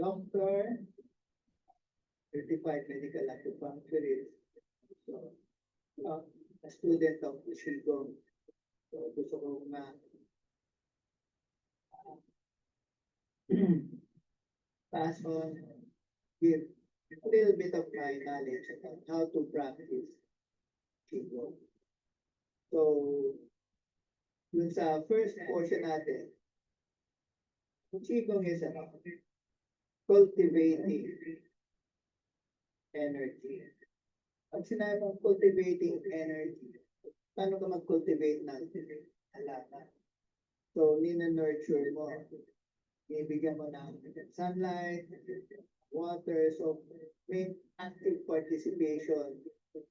doctor, certified medical acupuncturist. So, a student of Qigong. So, gusto ko na pass on, give a little bit of my knowledge about how to practice Qigong. So, dun sa first portion natin, Qigong is about cultivating energy. Pag sinabi mong cultivating energy, paano ka mag-cultivate ng halaman? So, nina-nurture mo. Ibigyan mo ng sunlight, water. So, may active participation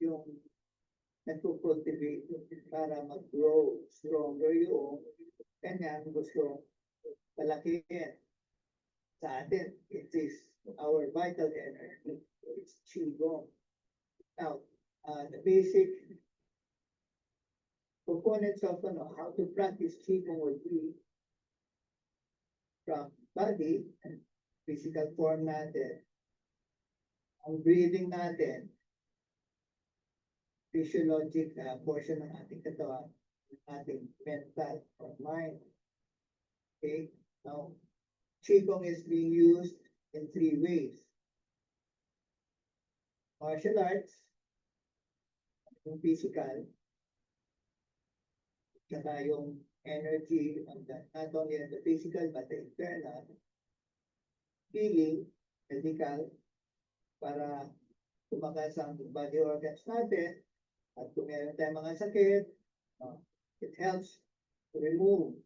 yung nagpo-cultivate para mag-grow stronger yung kanyang gusto palakihin. Sa atin, it is our vital energy. It's Qigong. Now, the basic components of how to practice Qigong would be from body, physical form natin, ang breathing natin, physiologic portion ng ating katawan, ating mental or mind. Okay? Now, Qigong is being used in 3 ways. Martial arts, yung physical, saka yung energy, not only in the physical but the internal. Healing, medical, para tumakas ang body organs natin, at kung meron tayong mga sakit, it helps to remove,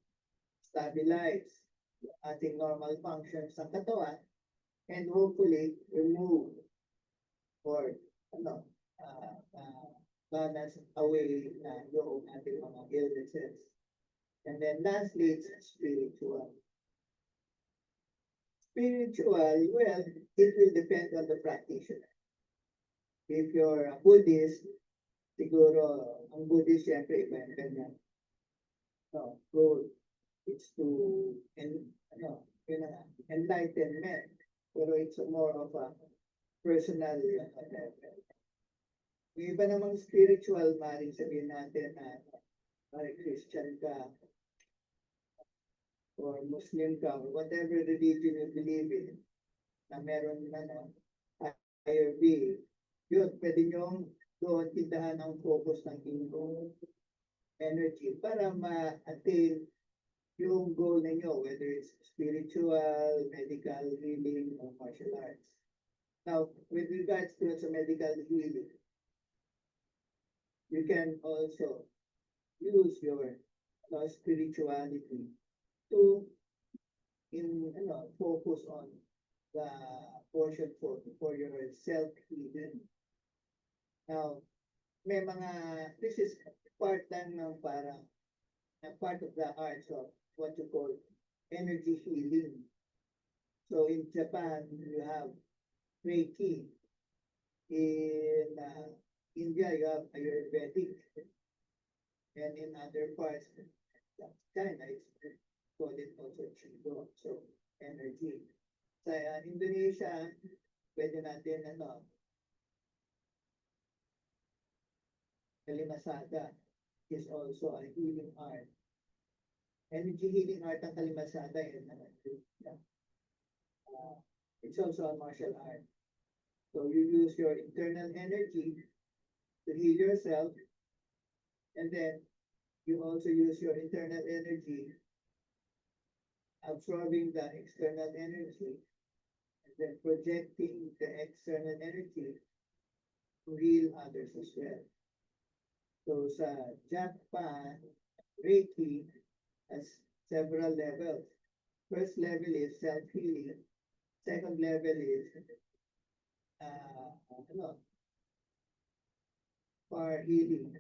stabilize yung ating normal functions ng katawan, and hopefully remove or balance away yung ating mga illnesses. And then lastly, it's spiritual. Spiritual, well, it will depend on the practitioner. If you're a Buddhist, siguro, ang Buddhist, siyempre, iba yung kanyang goal. It's to, enlightenment. Pero it's more of a personal Yung iba namang spiritual, maaaring sabihin natin na Christian ka or Muslim ka or whatever religion you believe in, na meron higher being. Yun, pwede nyo doon tindahan ang focus ng inyong energy para ma-attain yung goal ninyo, whether it's spiritual, medical healing, or martial arts. Now, with regards to sa medical healing, you can also use your spirituality to focus on the portion for your self-healing. Now, may this is part lang ng parang part of the arts of what you call energy healing. So in Japan, you have Reiki. In India, you have Ayurvedic. And in other parts, China, it's called it also Qigong, so energy. Sa Indonesia, pwede natin Kalimasada is also a healing art. Energy healing art ang Kalimasada is it's also a martial art. So you use your internal energy to heal yourself, and then you also use your internal energy, absorbing the external energy, and then projecting the external energy to heal others as well. So sa Japan, Reiki has several levels. First level is self-healing. Second level is for healing.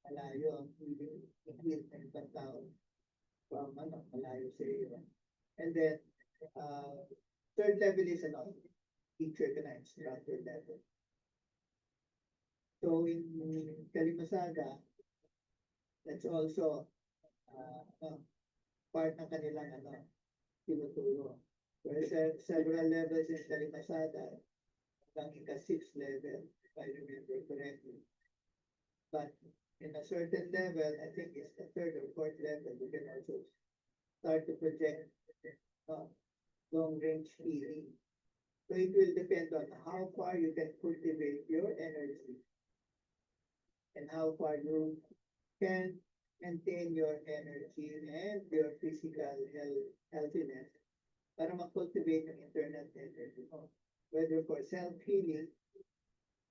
Malayo ang healing, heal ng ibang tao from malayo sa iyo. And then third level is teacher ka na, instructor level. So in Kalimasada, that's also part ng kanilang tinuturo. There's several levels in Kalimasada, hanggang ika-6th level, if I remember correctly. But in a certain level, I think it's the third or fourth level, you can also start to project uh, long-range healing. So it will depend on how far you can cultivate your energy and how far you can maintain your energy and your physical healthiness para ma-cultivate yung internal energy mo. Whether for self-healing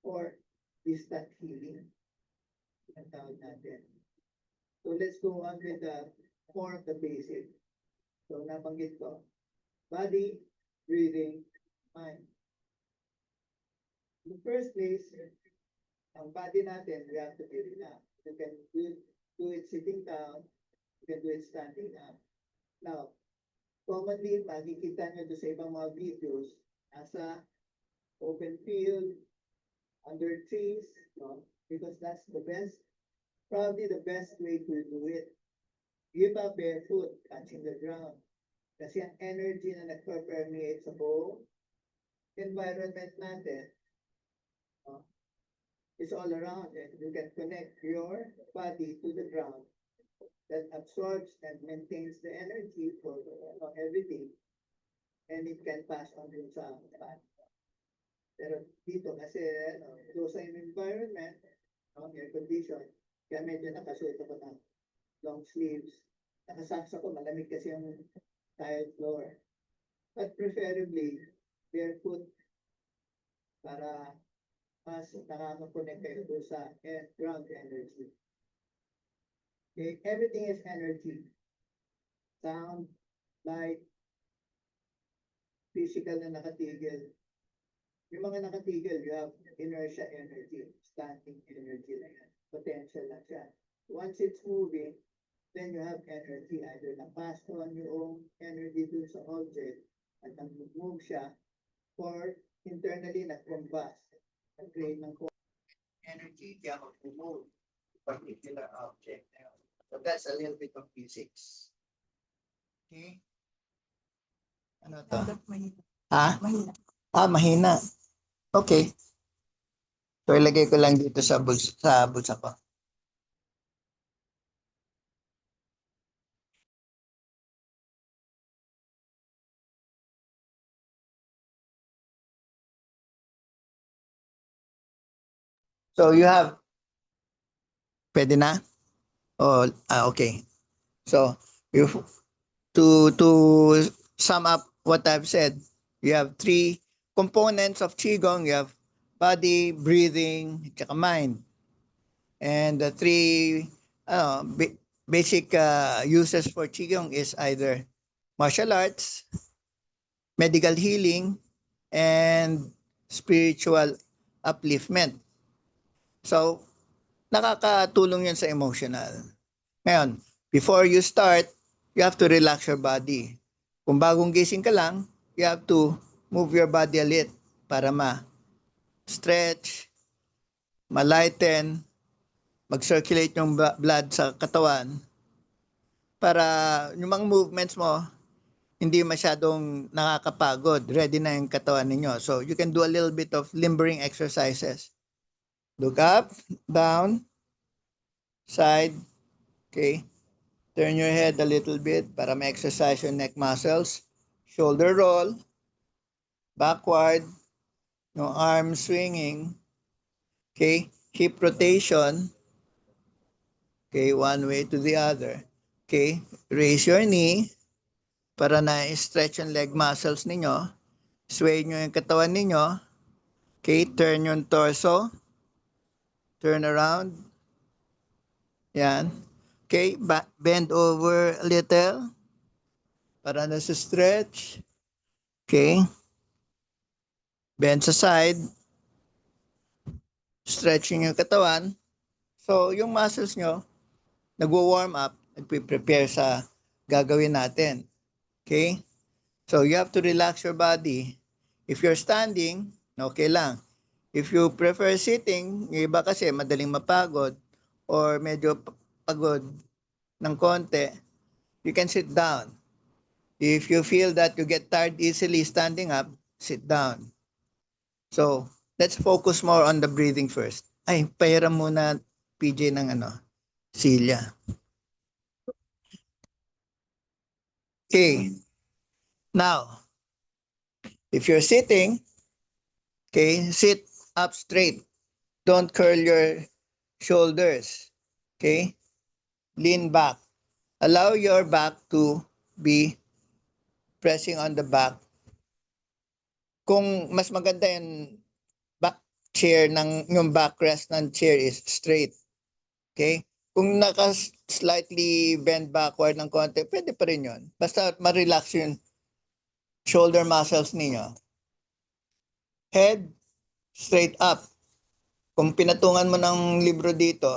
or distant healing. Ang tawag natin. So let's go on with the more of the basic. So nabanggit ko, body, breathing, mind. In the first place, ang body natin, we have to be relaxed. You can do it sitting down, you can do it standing up. Now, commonly, makikita nyo doon sa ibang mga videos, nasa open field, under trees, no? Because that's the best, probably the best way to do it. Give up barefoot, touching the ground. Kasi ang energy na nagpa-permeate sa buong environment natin, no? It's all around it. You can connect your body to the ground that absorbs and maintains the energy for everything, and it can pass on din sa body. Pero dito kasi, close sa environment, air condition, kaya medyo nakasuot ako ng long sleeves. Nakasaks ako, malamig kasi yung tile floor. But preferably, barefoot para mas nakaka-connect kayo doon sa ground energy. Okay, everything is energy. Sound, light, physical na nakatigil. Yung mga nakatigil, you have inertia energy, standing energy na yan. Potential na siya. Once it's moving, then you have energy. Either na-pass on yung energy dun sa object at nag-move siya, or internally nag-combust. Nag-create ng energy kaya mag-move particular object. So that's a little bit of physics. Okay? Ano to? Ha? Mahina. Okay. So ilagay ko lang dito sa bulsa ko. So you have, pwede na? Oh, okay. So to sum up what I've said, you have three components of Qigong. You have body, breathing, at mind. And the three basic uses for Qigong is either martial arts, medical healing, and spiritual upliftment. So, nakakatulong yan sa emotional. Ngayon, before you start, you have to relax your body. Kung bagong gising ka lang, you have to move your body a little para ma-stretch, ma-lighten, mag-circulate yung blood sa katawan para yung mga movements mo hindi masyadong nakakapagod. Ready na yung katawan ninyo. So, you can do a little bit of limbering exercises. Look up, down, side, okay. Turn your head a little bit para ma-exercise your neck muscles. Shoulder roll, backward, yung arm swinging, okay. Hip rotation, okay, one way to the other. Okay, raise your knee para na-stretch yung leg muscles ninyo. Sway nyo yung katawan ninyo. Okay, turn yung torso. Turn around. Yan. Okay, bend over a little para na-stretch. Okay. Bend sa side. Stretching yung katawan. So, yung muscles nyo, nagwo-warm up, nagpe-prepare sa gagawin natin. Okay? So, you have to relax your body. If you're standing, okay lang. If you prefer sitting, yung iba kasi madaling mapagod or medyo pagod ng konti, you can sit down. If you feel that you get tired easily standing up, sit down. So, let's focus more on the breathing first. Ay, pahiram muna PJ ng silya. Okay. Now, if you're sitting, okay, sit up straight. Don't curl your shoulders. Okay? Lean back. Allow your back to be pressing on the back. Kung mas maganda yung back chair yung backrest ng chair is straight. Okay? Kung slightly bend backward ng konti, pwede pa rin yun. Basta ma-relax yung shoulder muscles ninyo. Head straight up. Kung pinatungan mo ng libro dito,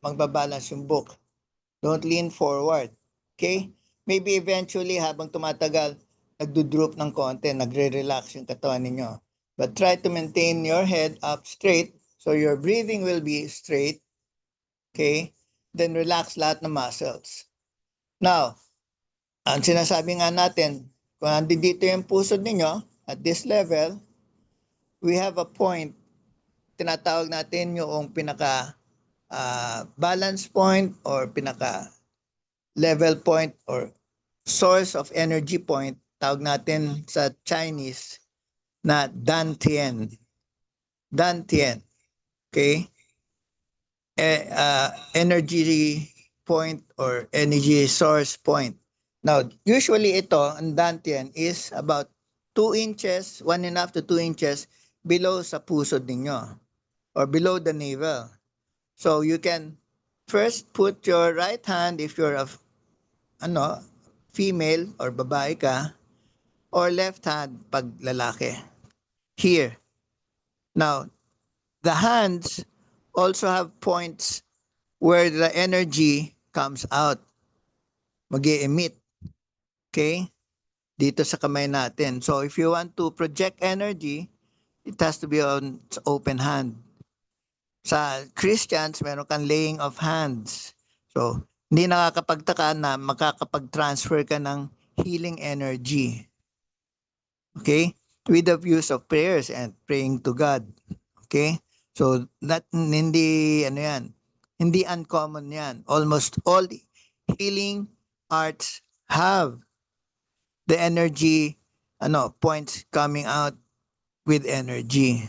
magbabalance yung book. Don't lean forward. Okay? Maybe eventually, habang tumatagal, nagdo-droop ng konti, nagre-relax yung katawan ninyo. But try to maintain your head up straight so your breathing will be straight. Okay? Then relax lahat ng muscles. Now, ang sinasabi nga natin, kung nandito yung pusod ninyo, at this level, we have a point, tinatawag natin yung pinaka balance point or pinaka level point or source of energy point, tawag natin sa Chinese na Dantian. Dantian. Okay? Energy point or energy source point. Now, usually ito, ang Dantian is about 2 inches, 1.5 to 2 inches below sa pusod ninyo or below the navel. So you can first put your right hand if you're a female or babae ka, or left hand pag lalaki. Here. Now, the hands also have points where the energy comes out. Mag-i-emit. Okay? Dito sa kamay natin. So if you want to project energy, it has to be on open hand. Sa Christians, meron kang laying of hands. So, hindi nakakapagtaka na makakapag-transfer ka ng healing energy. Okay? With the use of prayers and praying to God. Okay? So, that hindi, hindi uncommon yan. Almost all healing arts have the energy, points coming out with energy.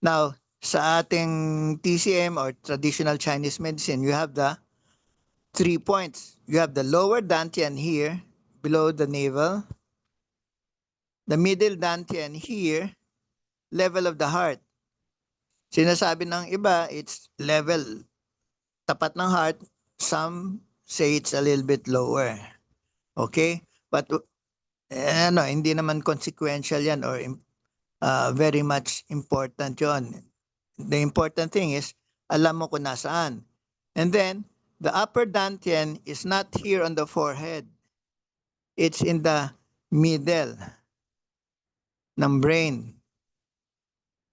Now, sa ating TCM or traditional Chinese medicine, you have the 3 points. You have the lower dantian here, below the navel. The middle dantian here, level of the heart. Sinasabi ng iba, it's level, tapat ng heart. Some say it's a little bit lower. Okay? But, hindi naman consequential yan or very much important yon. The important thing is, alam mo kung nasaan. And then, the upper dantian is not here on the forehead. It's in the middle ng brain.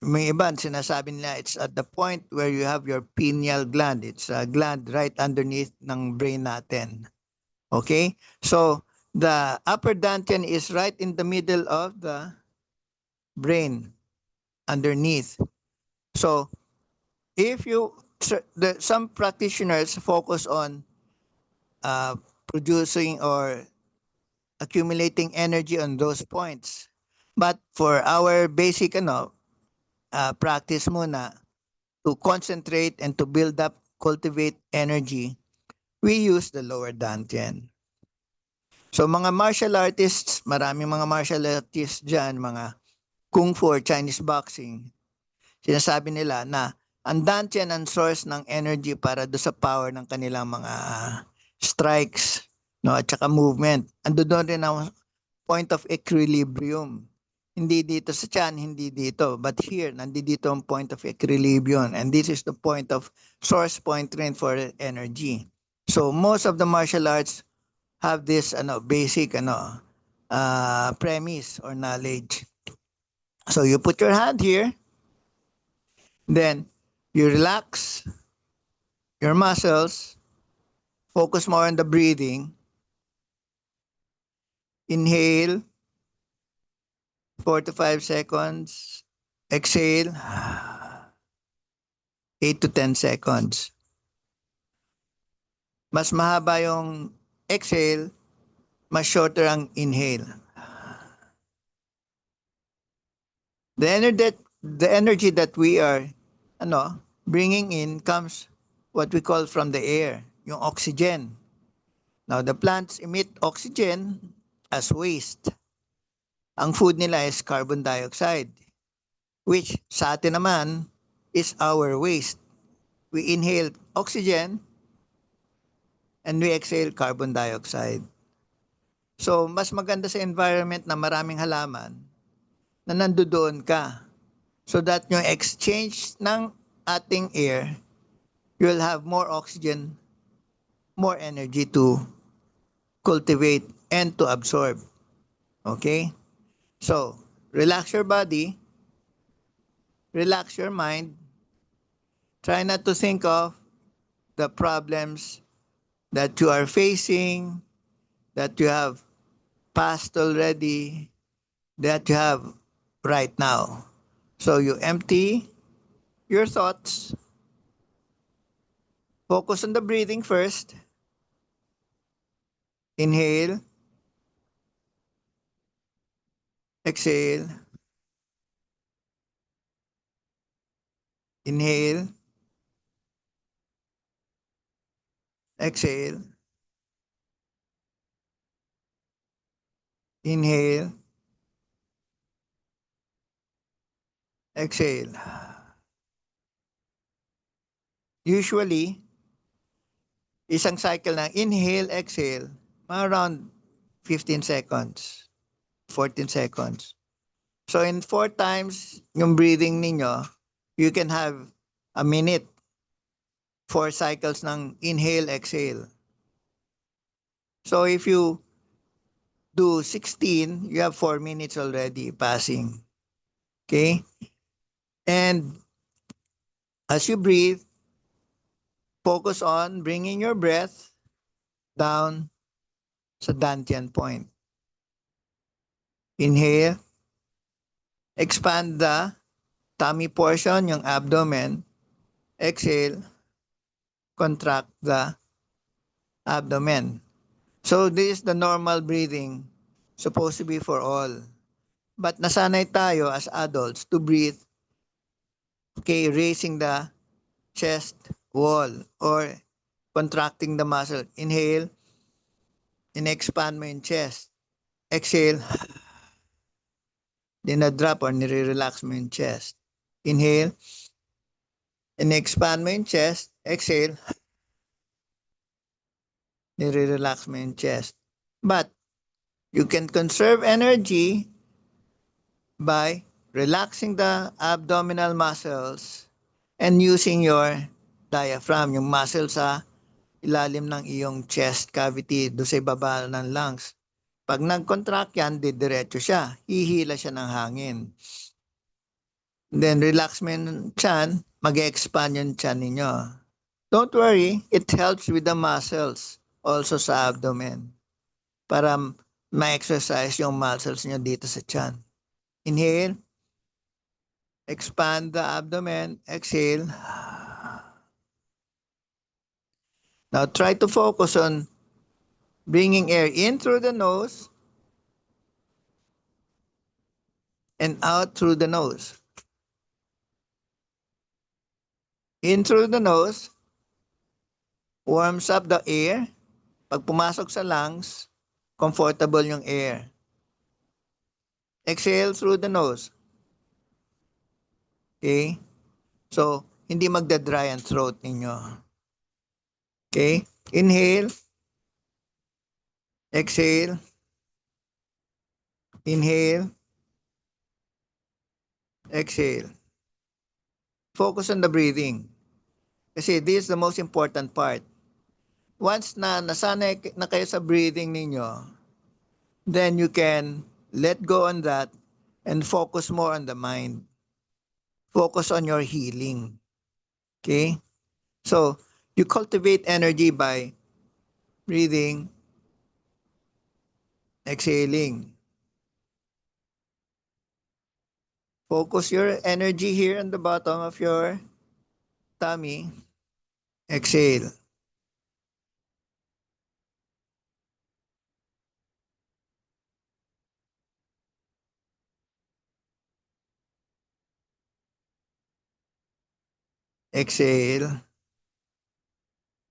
May iba, sinasabi nila, it's at the point where you have your pineal gland. It's a gland right underneath ng brain natin. Okay? So, the upper dantian is right in the middle of the brain, underneath. So, if some practitioners focus on producing or accumulating energy on those points. But for our basic practice muna, to concentrate and to build up, cultivate energy, we use the lower dantian. So mga martial artists, maraming mga martial artists dyan, mga kung fu or Chinese boxing, sinasabi nila na ang dantian ang source ng energy para do sa power ng kanilang mga strikes, at saka movement. Ando doon rin ang point of equilibrium. Hindi dito sa tiyan, hindi dito. But here, nandito ang point of equilibrium. And this is the point of source point rin for energy. So most of the martial arts have this basic premise or knowledge. So you put your hand here, then you relax your muscles, focus more on the breathing, Inhale, 4 to 5 seconds. Exhale, 8 to 10 seconds. Mas mahaba yung exhale, mas shorter ang inhale. The energy that we are bringing in comes what we call from the air, yung oxygen. Now, the plants emit oxygen as waste. Ang food nila is carbon dioxide, which sa atin naman is our waste. We inhale oxygen and we exhale carbon dioxide. So, mas maganda sa environment na maraming halaman na nandoon ka. So that yung exchange ng ating air, you'll have more oxygen, more energy to cultivate and to absorb. Okay? So, relax your body, relax your mind, try not to think of the problems that you are facing, that you have passed already, that you have right now. So you empty your thoughts, focus on the breathing first. Inhale, exhale, inhale, exhale, inhale, exhale. Usually, isang cycle ng inhale, exhale, around 15 seconds, 14 seconds. So in 4 times yung breathing ninyo, you can have a minute, 4 cycles ng inhale, exhale. So if you do 16, you have 4 minutes already passing. Okay? And as you breathe, focus on bringing your breath down sa dantian point. Inhale, expand the tummy portion, yung abdomen. Exhale, contract the abdomen. So this is the normal breathing, supposed to be for all. But nasanay tayo as adults to breathe, okay, raising the chest wall or contracting the muscle. Inhale, in-expand mo yung chest. Exhale, dinadrop or nire-relax mo yung chest. Inhale, in-expand mo yung chest. Exhale, nire-relax mo yung chest. But you can conserve energy by relaxing the abdominal muscles and using your diaphragm, yung muscle sa ilalim ng iyong chest cavity, do sa ibaba ng lungs. Pag nag-contract yan, didiretso siya. Hihila siya ng hangin. Then relax mo yung chan, mag-expand yung chan ninyo. Don't worry, it helps with the muscles also sa abdomen para ma-exercise yung muscles nyo dito sa chan. Inhale, expand the abdomen, exhale. Now try to focus on bringing air in through the nose and out through the nose. In through the nose, warms up the air. Pag pumasok sa lungs, comfortable yung air. Exhale through the nose. Okay? So, hindi magda-dry ang throat ninyo. Okay? Inhale. Exhale. Inhale. Exhale. Focus on the breathing. Kasi this is the most important part. Once na nasanay na kayo sa breathing ninyo, then you can let go on that and focus more on the mind. Focus on your healing. Okay? So, you cultivate energy by breathing exhaling. Focus your energy here on the bottom of your tummy. Exhale. Exhale.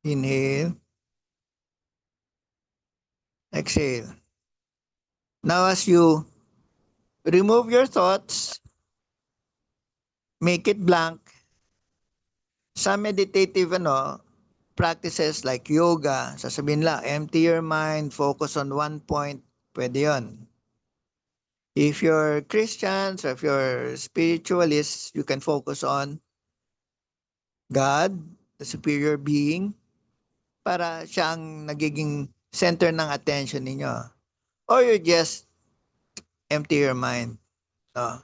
Inhale. Exhale. Now as you remove your thoughts, make it blank. Some meditative practices like yoga, sasabihin lang, empty your mind, focus on one point, pwede yun. If you're Christians or if you're spiritualists, you can focus on God, the superior being, para siya ang nagiging center ng attention ninyo. Or you just empty your mind. No?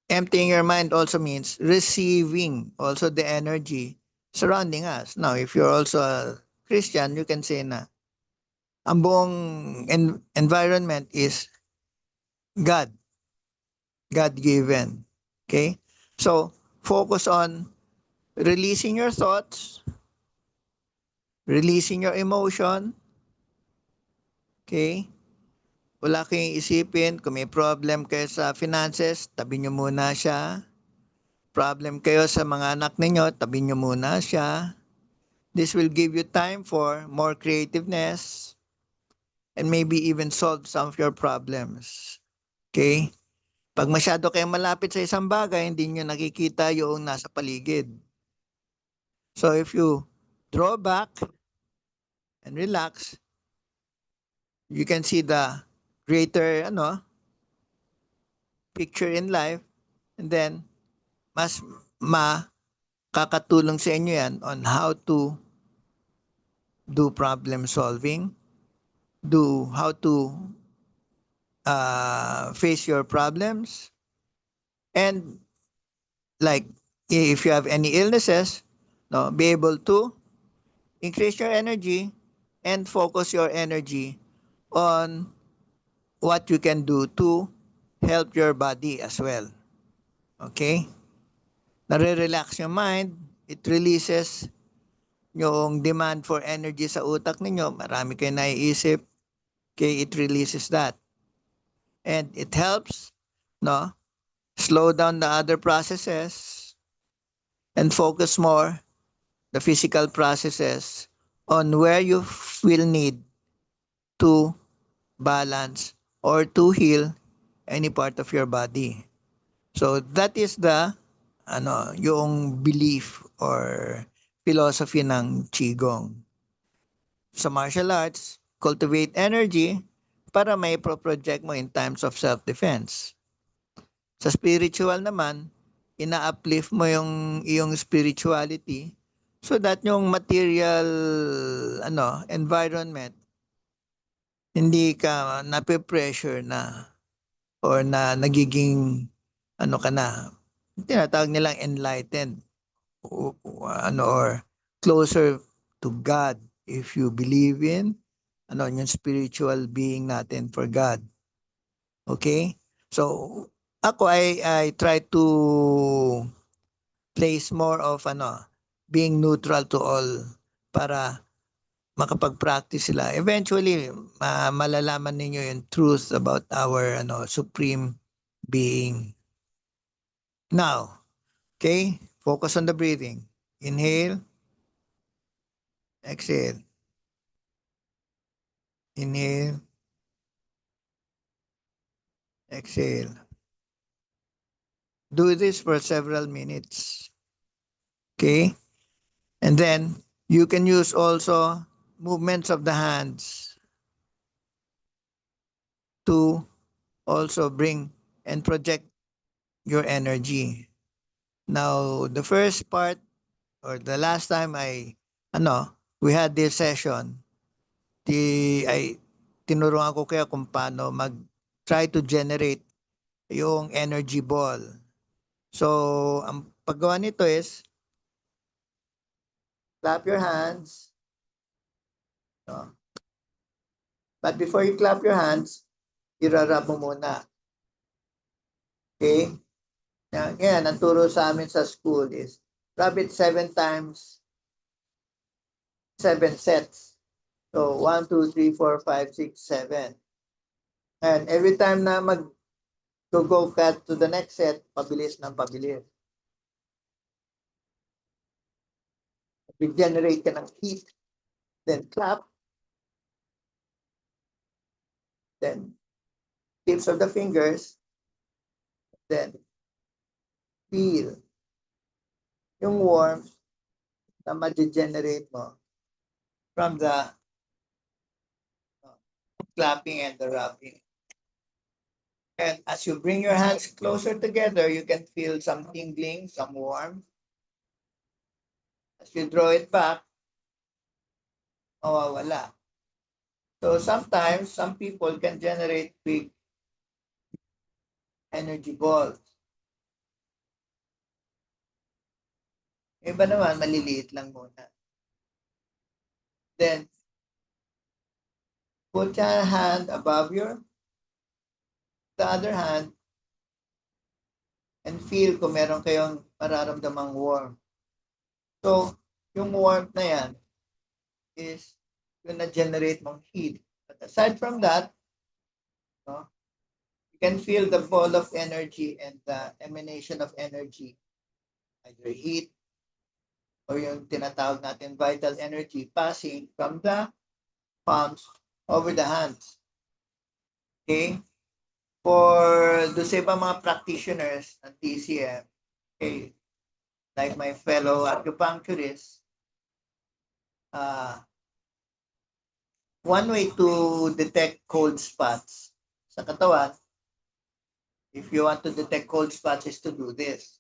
Emptying your mind also means receiving also the energy surrounding us. Now, if you're also a Christian, you can say na ang buong environment is God, God-given. Okay? So, focus on releasing your thoughts, releasing your emotion. Okay? Wala kayong isipin. Kung may problem kayo sa finances, tabi nyo muna siya. Problem kayo sa mga anak ninyo, tabi nyo muna siya. This will give you time for more creativeness and maybe even solve some of your problems. Okay? Pag masyado kayong malapit sa isang bagay, hindi nyo nakikita yung nasa paligid. So if you draw back and relax, you can see the greater picture in life, and then mas makakatulong sa inyo yan on how to do problem solving, do how to face your problems, and like if you have any illnesses, no, be able to increase your energy and focus your energy on what you can do to help your body as well. Okay? Nare-relax yung mind, it releases yung demand for energy sa utak ninyo. Marami kayo naiisip, okay, it releases that. And it helps, no, slow down the other processes and focus more the physical processes on where you will need to balance or to heal any part of your body. So that is the yung belief or philosophy ng Qigong. Sa martial arts, cultivate energy para may pro-project mo in times of self-defense. Sa spiritual naman, ina-uplift mo yung iyong spirituality so that yung material environment hindi ka nape-pressure na or na nagiging ka na tinatawag nilang enlightened or closer to God if you believe in yung spiritual being natin for God. Okay? So ako I try to place more of being neutral to all para makapag-practice sila. Eventually, malalaman ninyo yung truth about our supreme being. Now, okay? Focus on the breathing. Inhale. Exhale. Inhale. Exhale. Do this for several minutes. Okay? And then, you can use also movements of the hands to also bring and project your energy. Now, the first part or the last time we had this session, tinuruan ko kayo kung paano try to generate yung energy ball. So, ang paggawa nito is clap your hands. No? But before you clap your hands, irarab mo muna. Okay? Ngayon, ang turo sa amin sa school is rub it 7 times, 7 sets. So, 1, 2, 3, 4, 5, 6, 7. And every time na go ka to the next set, pabilis ng pabilis. Regenerate ka ng heat. Then clap. Then tips of the fingers. Then feel yung warmth na ma-generate mo from the clapping and the rubbing. And as you bring your hands closer together, you can feel some tingling, some warmth. As you draw it back, mawawala. So sometimes, some people can generate big energy balls. Iba naman, maliliit lang muna. Then, put your hand above the other hand and feel kung meron kayong mararamdamang warmth. So, yung warmth na yan is yung na-generate mong heat. But aside from that, no, you can feel the ball of energy and the emanation of energy, either heat or yung tinatawag natin vital energy passing from the palms over the hands. Okay? For do sa ibang mga practitioners ng TCM, okay, like my fellow acupuncturist, one way to detect cold spots sa katawan, if you want to detect cold spots, is to do this.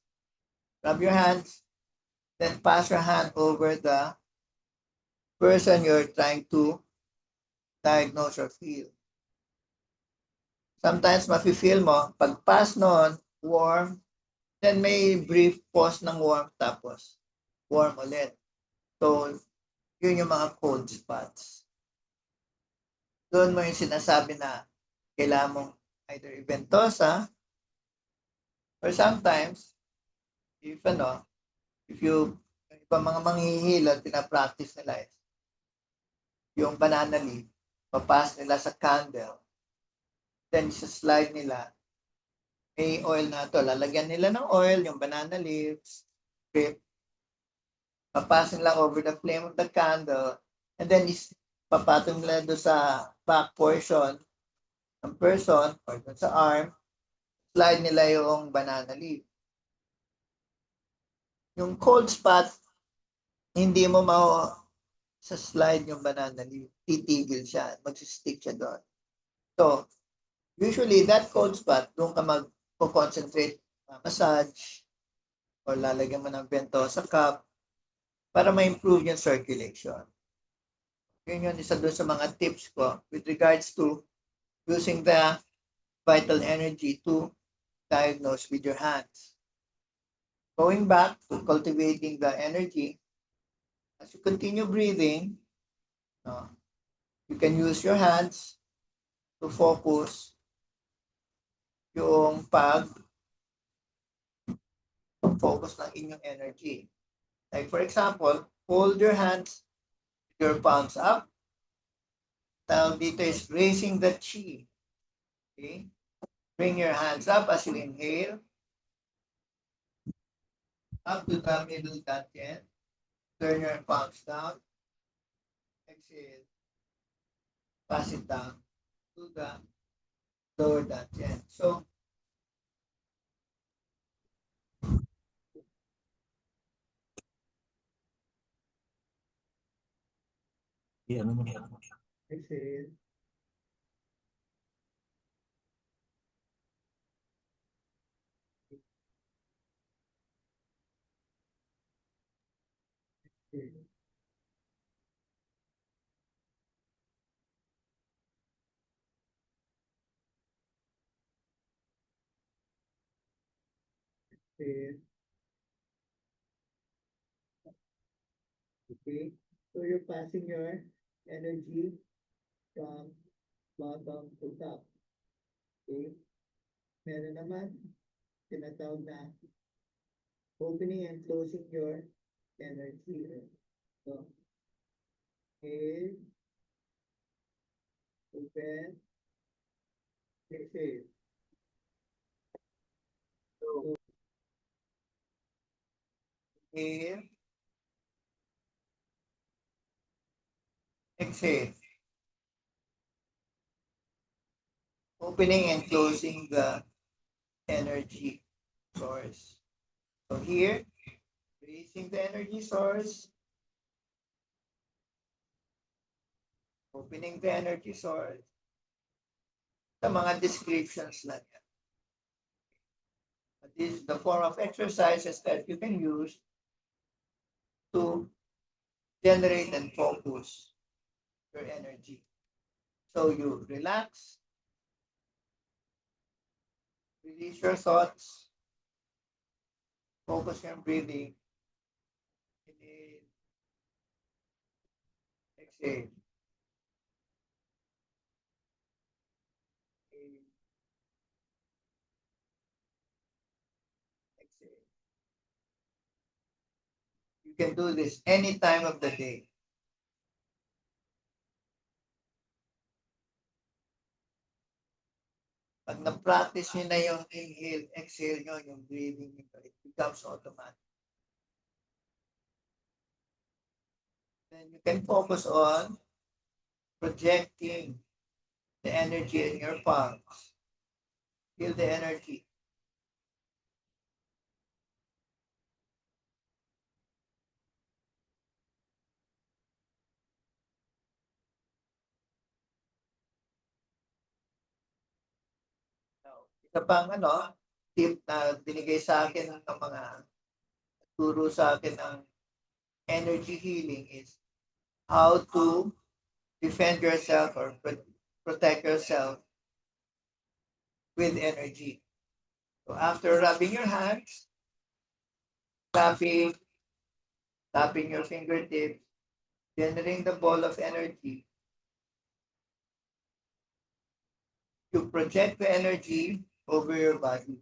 Rub your hands, then pass your hand over the person you're trying to diagnose or feel. Sometimes mafe-feel mo, pag pass noon, warm, then may brief pause ng warm, tapos warm ulit. So, yun yung mga cold spots. Doon mo yung sinasabi na kailangan mong either ibentosa or sometimes, if you, ibang mga manghihila, pinapractice nila is yung banana leaf, papas nila sa candle, then slide nila, may oil na to, lalagyan nila ng oil, yung banana leaves, drip, papas nila over the flame of the candle, and then papatong nila doon sa back portion ng person or doon sa arm, slide nila yung banana leaf. Yung cold spot, hindi mo sa slide yung banana leaf, titigil siya, magsistick siya doon. So, usually that cold spot, doon ka mag-concentrate, massage, or lalagyan mo ng ventosa cup para ma-improve yung circulation. Yun yun, isa doon sa mga tips ko with regards to using the vital energy to diagnose with your hands. Going back to cultivating the energy, as you continue breathing, you can use your hands to focus yung focus ng inyong energy. Like for example, hold your hands, your palms up. Tawag dito is raising the chi. Okay? Bring your hands up as you inhale. Up to the middle dantian. Turn your palms down. Exhale. Pass it down to the lower dantian. So, exhale. Exhale. Okay. So you're passing your energy from bottom to top. Okay? Meron naman, tinatawag na opening and closing your energy. So, inhale, open, exhale. So, Inhale, exhale. Opening and closing the energy source. So here, raising the energy source, opening the energy source. Sa mga descriptions lang yan. But this is the form of exercises that you can use to generate and focus your energy. So you relax, release your thoughts, focus your breathing, inhale, exhale. Inhale, exhale. You can do this any time of the day. Pag na-practice nyo na yung inhale, exhale nyo, yung breathing nyo, it becomes automatic. Then you can focus on projecting the energy in your palms. Feel the energy. Now, isa pang tip na binigay sa akin ng mga turo sa akin ng energy healing is how to defend yourself or protect yourself with energy. So after rubbing your hands, tapping your fingertips, generating the ball of energy, you project the energy over your body.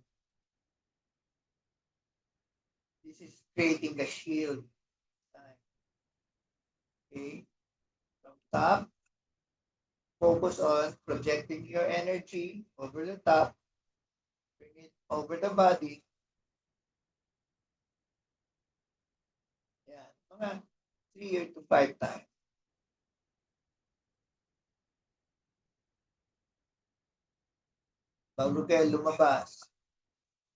This is creating a shield. Okay. From top, focus on projecting your energy over the top, bring it over the body. Yan, mga 3 to 5 times. Bago kayo lumabas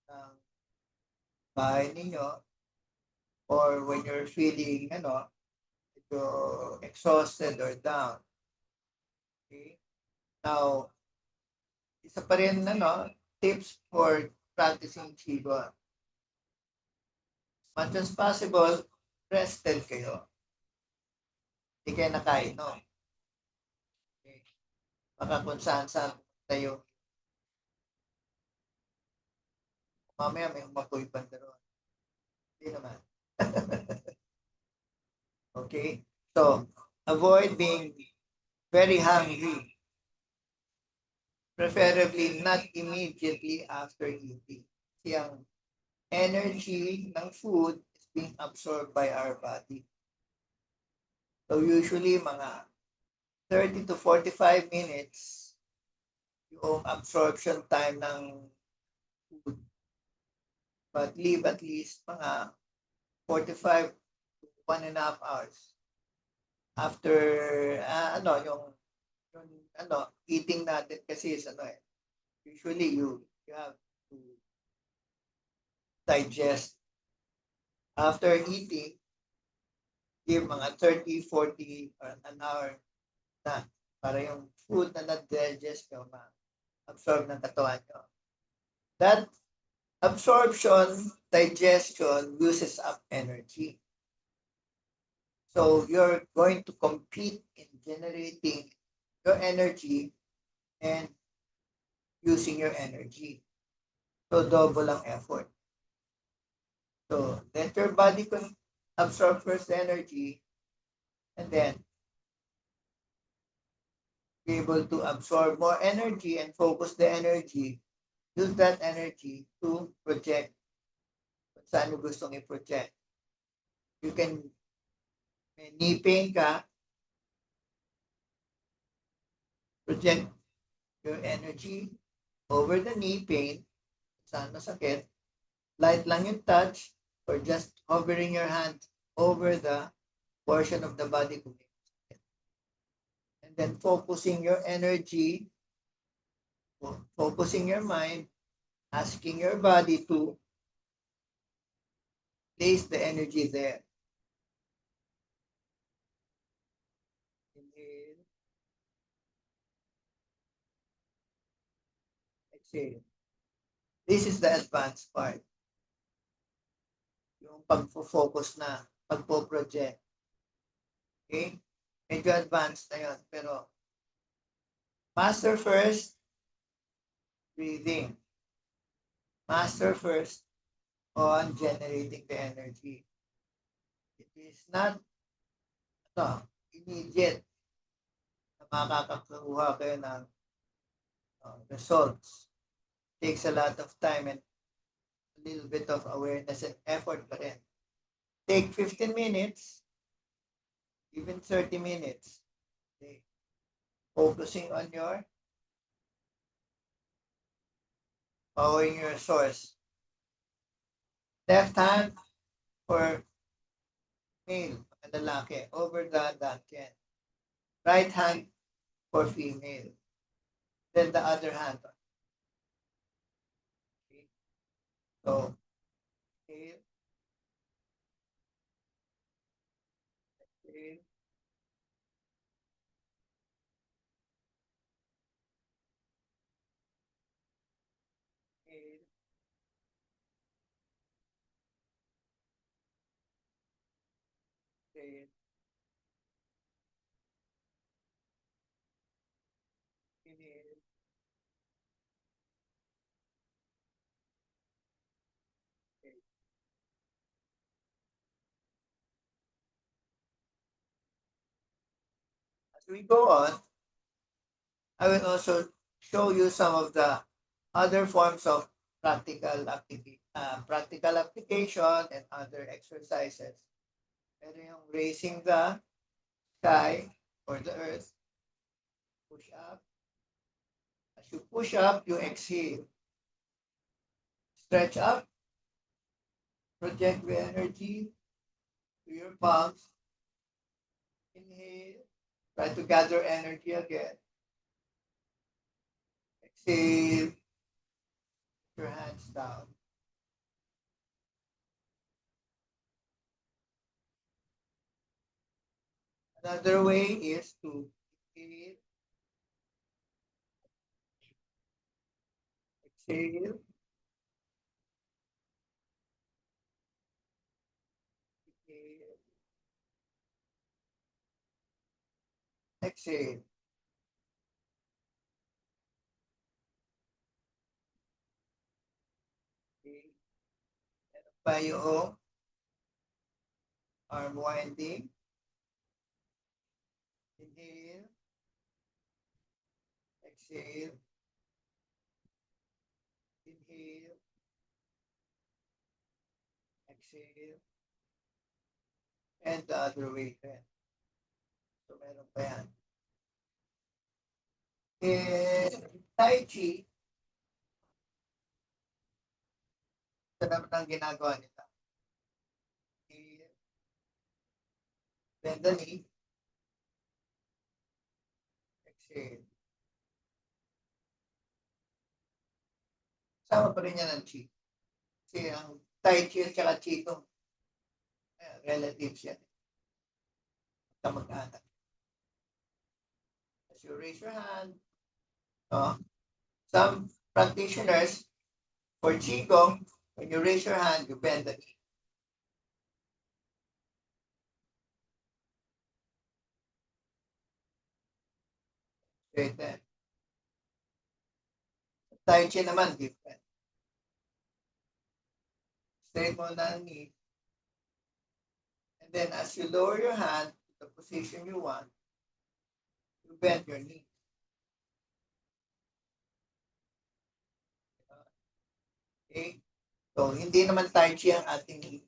ng bahay ninyo, or when you're feeling, medyo exhausted or down. Okay? Now, isa pa rin, tips for practicing Qigong. Much as possible, rested kayo. Hindi kayo nakainom. Okay? Baka kung saan tayo. Mamaya may umapoy banda ron. Hindi naman. Okay? So, avoid being very hungry. Preferably not immediately after eating. Kasi ang energy ng food is being absorbed by our body. So usually mga 30 to 45 minutes yung absorption time ng food. But leave at least mga 45 to 1.5 hours after yung eating natin kasi is usually you have to digest. After eating, give mga 30, 40 or an hour na para yung food na na-digest nyo ma-absorb ng katawan nyo. That absorption, digestion uses up energy. So you're going to compete in generating your energy and using your energy. So double ang effort. So let your body absorb first the energy, and then be able to absorb more energy and focus the energy, use that energy to project kung saan mo gustong i-project. You can, may knee pain ka, project your energy over the knee pain, saan masakit, light lang yung touch, or just hovering your hand over the portion of the body kung may masakit. And then focusing your energy, focusing your mind, asking your body to place the energy there. Inhale. Exhale. This is the advanced part. Yung pagfo-focus na, pagpo-project. Okay? Medyo advanced na yun. Pero, master first, breathing. Master first on generating the energy. It is not immediate na makakakuha kayo ng results. It takes a lot of time and a little bit of awareness and effort pa rin. Take 15 minutes, even 30 minutes. Okay. Focusing on your following your source. Left hand for male, lalaki, over the dantian. Right hand for female. Then the other hand. Okay. So, inhale, exhale, inhale, exhale, inhale, exhale. As we go on, I will also show you some of the other forms of practical application and other exercises. Pero yung raising the sky or the earth, push up. As you push up, you exhale. Stretch up, project the energy to your palms. Inhale, try to gather energy again. Exhale, your hands down. Another way is to inhale, exhale, inhale, exhale. Okay. Meron pa yung arm winding. Inhale, exhale, inhale, exhale, and the other way then. So meron pa yan. In Tai Chi, ito naman ang ginagawa nila. Inhale, bend the knee, exhale. Sama pa rin yan ng Chi. Kasi ang Tai Chi at saka Qigong, relatives yan. Kamag-anak. As you raise your hand, some practitioners for Qigong, when you raise your hand, you bend the knee. Straighten. Tai Chi naman, different. Straight mo na ang knee. And then as you lower your hand to the position you want, you bend your knee. Okay? So, hindi naman Tai Chi ang ating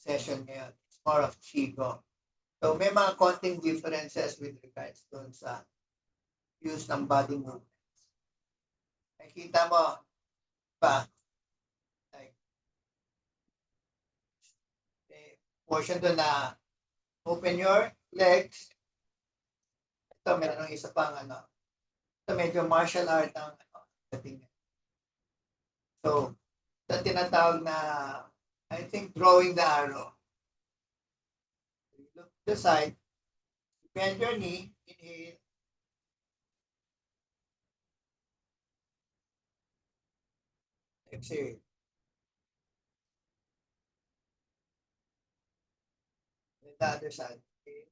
session ngayon. It's more of Qigong. So, may mga konting differences with regards dun sa use ng body movements. Nakikita mo ba? Like, portion doon na open your legs. Ito, meron ng isa pang ano. Ito, medyo martial art ang dating. So, ito tinatawag na, I think, drawing the arrow. Look to the side. Bend your knee. Inhale. Exhale. The other side. Okay.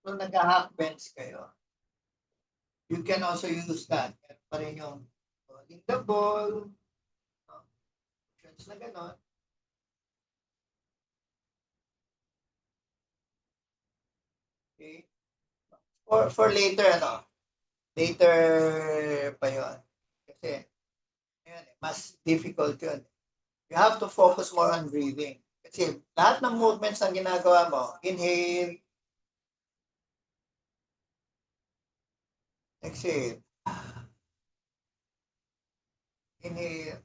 So, nag-half bench kayo. You can also use that. Meron pa rin yung holding the ball. Options na gano'n. Okay. For later, ano? Later pa yun. Kasi, yun, mas difficult yun. You have to focus more on breathing. Kasi lahat ng movements na ginagawa mo, inhale, exhale, inhale,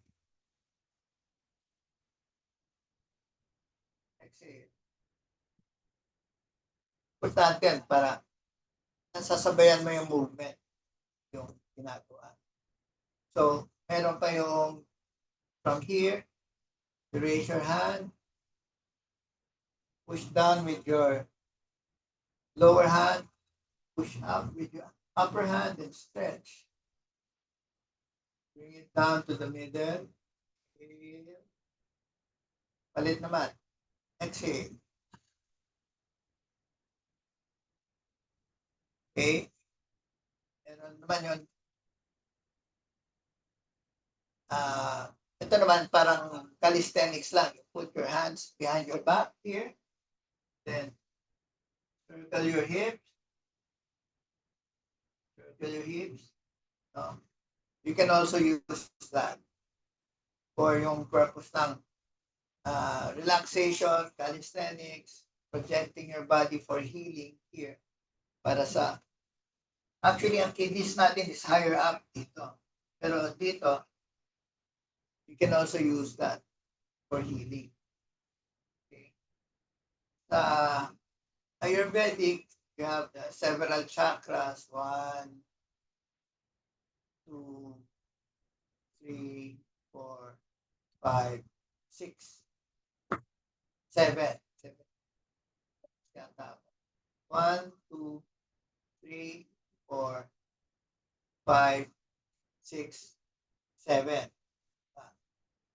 exhale. Importante yan para nasasabayan mo yung movement, yung ginagawa. So, meron kayong from here, you raise your hand, push down with your lower hand, push up with your upper hand and stretch. Bring it down to the middle. Inhale. Palit naman. Exhale. Okay? Meron naman yun. Ito naman parang calisthenics lang. You put your hands behind your back here. Then, circle your hips. Circle your hips. No? You can also use that for yung purpose ng relaxation, calisthenics, projecting your body for healing here. Para sa, actually, ang kidneys natin is higher up dito. Pero dito, you can also use that for healing. Okay. Sa Ayurvedic, you have several chakras, 1, 2, 3, 4, 5, 6, 7. 1, 2, 3, 4, 5, 6, 7.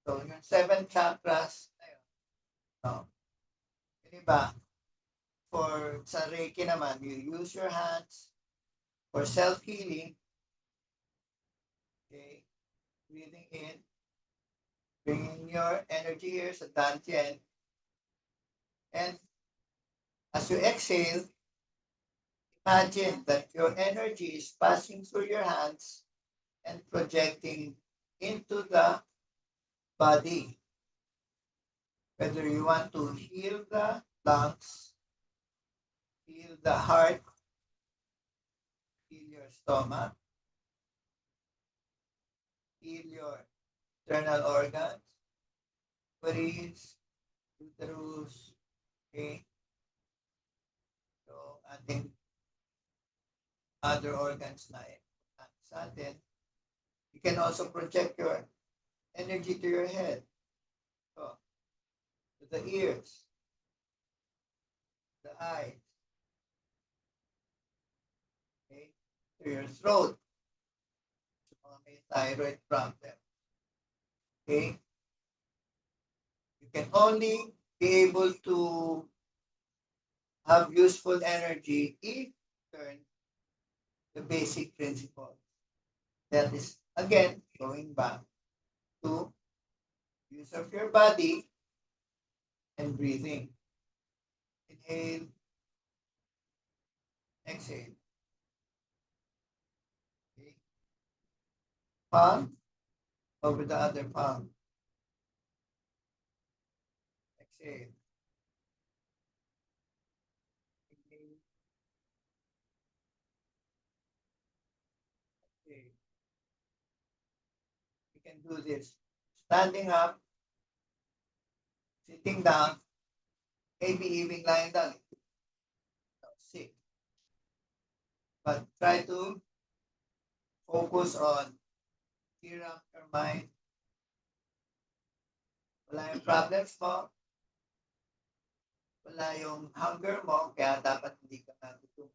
So, yung 7 chakras, ayun. No. Diba? For sa Reiki naman, you use your hands for self-healing. Okay. Breathing in. Bringing your energy here sa Dantian. And as you exhale, imagine that your energy is passing through your hands and projecting into the body. Whether you want to heal the lungs, heal the heart, heal your stomach, heal your internal organs, ovaries, uterus, okay? So, ating other organs na sa atin. You can also project your energy to your head, so, to the ears, the eyes, okay? To your throat, so mga may thyroid problem. Okay? You can only be able to have useful energy if you learn the basic principle. That is, again, going back to use of your body and breathing. Inhale, Exhale. Okay. Palm over the other palm. Exhale. Inhale. Exhale. You can do this standing up, sitting down, maybe even lying down. Sit. But try to focus on clear up your mind. Wala yung problems mo. Wala yung hunger mo, kaya dapat hindi ka nagutom.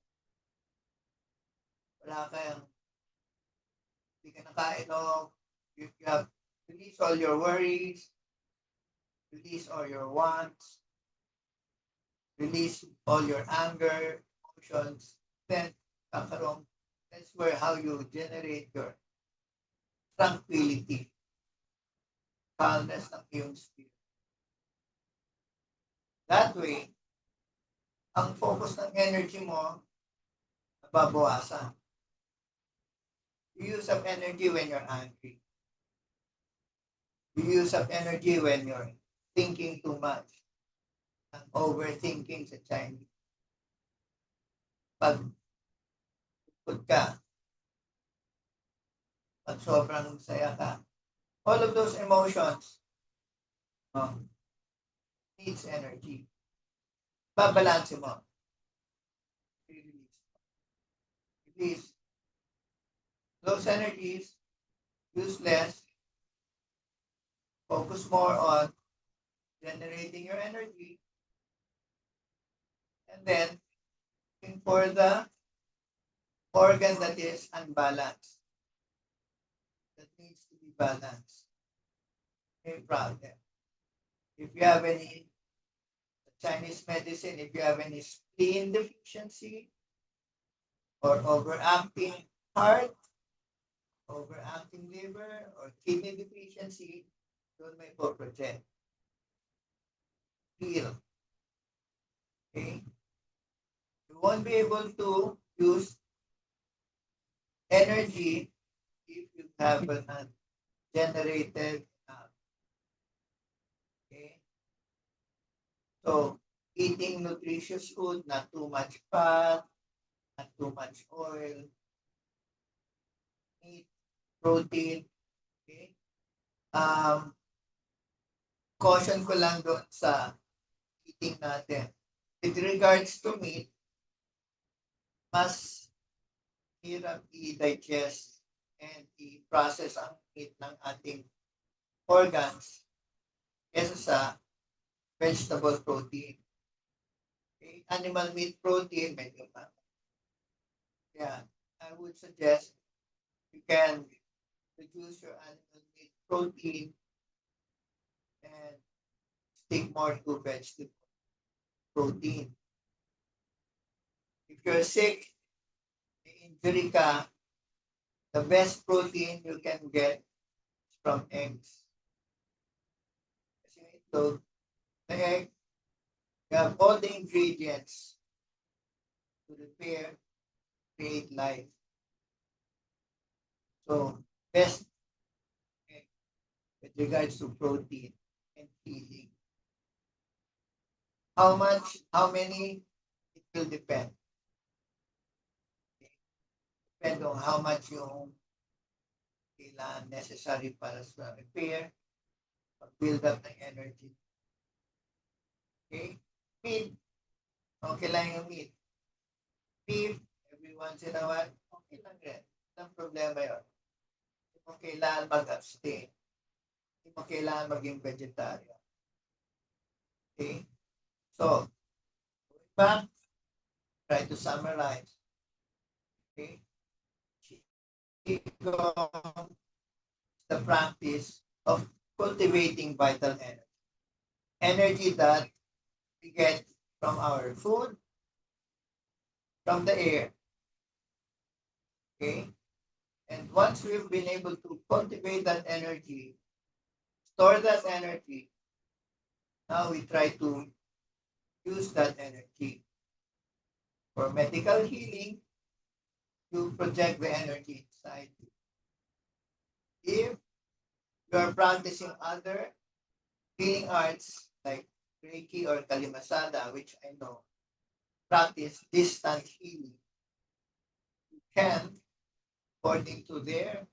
Wala kayang, hindi ka nakain o you have release all your worries, release all your wants, release all your anger, emotions, then kakaroon, that's where how you generate your tranquility, calmness ng iyong spirit. That way, ang focus ng energy mo, nababawasan. You use up energy when you're angry. You use up energy when you're thinking too much. Ang overthinking sa Chinese. Pag ka, pag sobrang saya ka, all of those emotions needs energy. Babalanse mo. Release. Those energies, use less. Focus more on generating your energy. And then, looking for the organ that is unbalanced. That needs to be balanced. No problem. If you have any Chinese medicine, if you have any spleen deficiency or overacting heart, overacting liver, or kidney deficiency, doon may po-protect. Heal. Okay? You won't be able to use energy if you haven't generated enough. Okay? So, eating nutritious food, not too much fat, not too much oil, meat, protein. Okay? Caution ko lang doon sa eating natin. With regards to meat, mas hirap i-digest and i-process ang meat ng ating organs kesa sa vegetable protein. Okay? Animal meat protein, medyo pa. Yeah, I would suggest you can reduce your animal meat protein and stick more to vegetable protein. If you're sick, may injury ka, the best protein you can get is from eggs. Kasi ito, the egg, you have all the ingredients to repair, create life. So, best egg with regards to protein and healing. How much, how many, it will depend. Depend on how much yung kailangan necessary para sa repair, build up ng energy. Okay? Meat, okay lang yung meat. Beef, every once in a while, okay lang rin. Walang problema yun. Hindi mo kailangan mag-abstain. Hindi mo kailangan maging vegetarian. Okay? So, going back, try to summarize. Okay? Qigong is the practice of cultivating vital energy. Energy that we get from our food, from the air. Okay? And once we've been able to cultivate that energy, store that energy, now we try to use that energy. For medical healing, you project the energy inside. If you are practicing other healing arts like Reiki or Kalimasada, which I know, practice distant healing, you can, according to their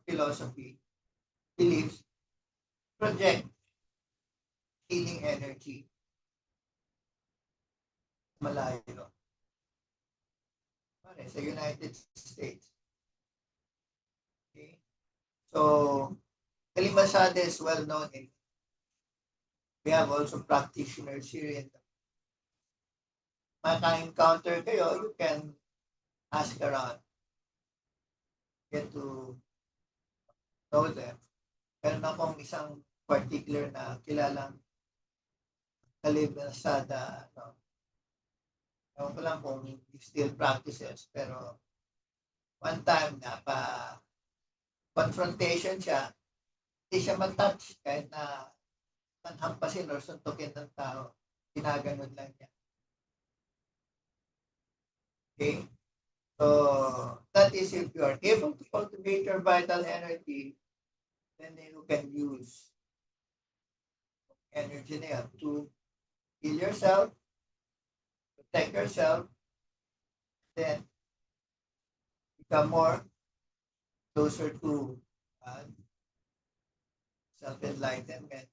philosophy, beliefs, project healing energy malayo. Pare, sa United States. Okay? So, Kalimasada is well known in. We have also practitioners here in. Maka-encounter kayo, you can ask around. Get to know them. Meron akong isang particular na kilalang Kalimasada, ewan ko lang kung he still practices, pero one time na confrontation siya, hindi siya matouch kahit na hampasin or suntukin ng tao. Ginaganon lang niya. Okay? So, that is if you are able to cultivate your vital energy, then you can use energy na yan to heal yourself, protect yourself, then become more closer to self-enlightenment.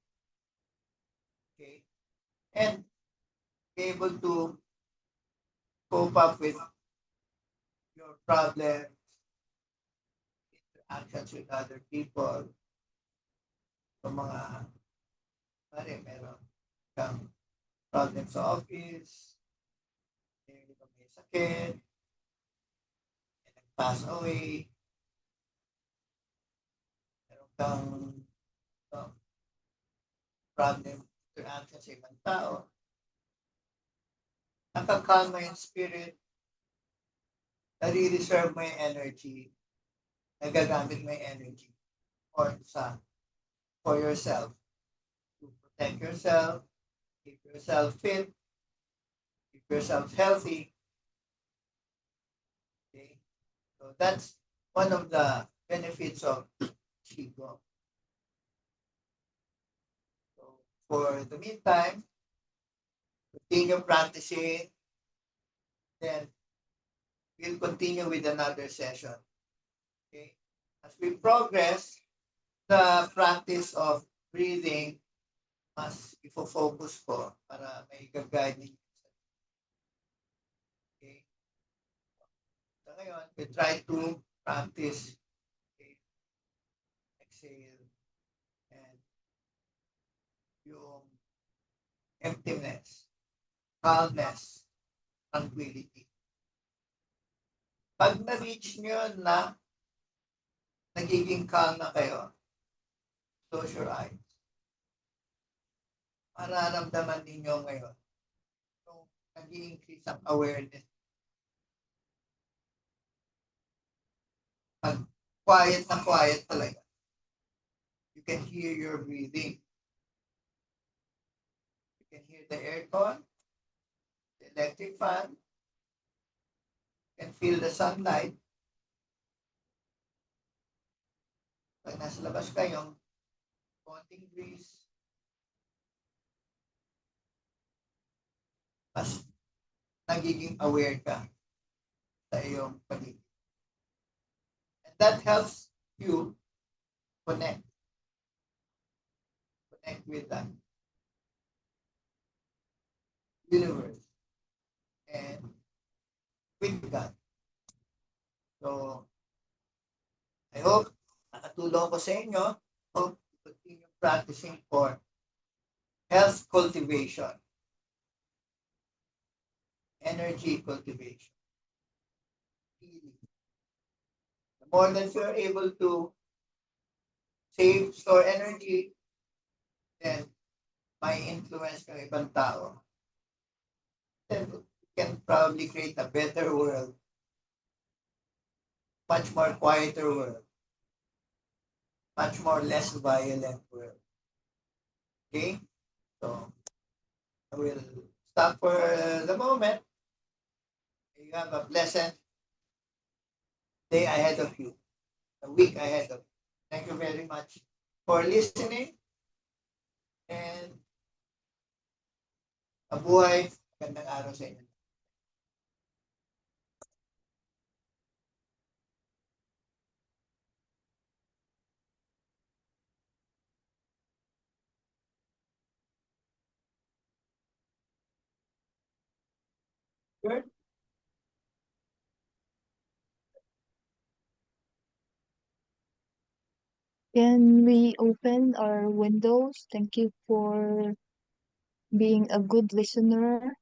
Okay? And be able to cope up with your problems, interactions with other people, so mga meron kang problem sa office, may sakit, may nag-pass away, meron kang problem interaction sa ibang tao, nakakalma yung spirit, nare-reserve mo yung energy, nagagamit mo yung energy for yourself, to protect yourself, keep yourself fit, keep yourself healthy. Okay? So that's one of the benefits of Qigong. So for the meantime, continue practicing, then we'll continue with another session. Okay? As we progress, the practice of breathing mas ifo-focus ko para may guide ninyo. Okay? So ngayon, we try to practice, okay, exhale and yung emptiness, calmness, tranquility. Pag na-reach nyo na nagiging calm na kayo, close your eyes. Mararamdaman ninyo ngayon yung nag-i-increase ang awareness. Pag quiet na quiet talaga, you can hear your breathing. You can hear the aircon, the electric fan, you can feel the sunlight. Pag nasa labas kayo, konting breeze, mas nagiging aware ka sa iyong paligid. And that helps you connect with the universe and with God. So, I hope nakatulong ko sa inyo. Hope you continue practicing for health cultivation, energy cultivation, healing. The more that you're able to store energy, then may influence ng ibang tao. Then you can probably create a better world, much more quieter world, much more less violent world. Okay? So, I will stop for the moment. You have a pleasant day ahead of you, a week ahead of you. Thank you very much for listening and mabuhay. Magandang araw sa inyo. Good. Can we open our windows? Thank you for being a good listener.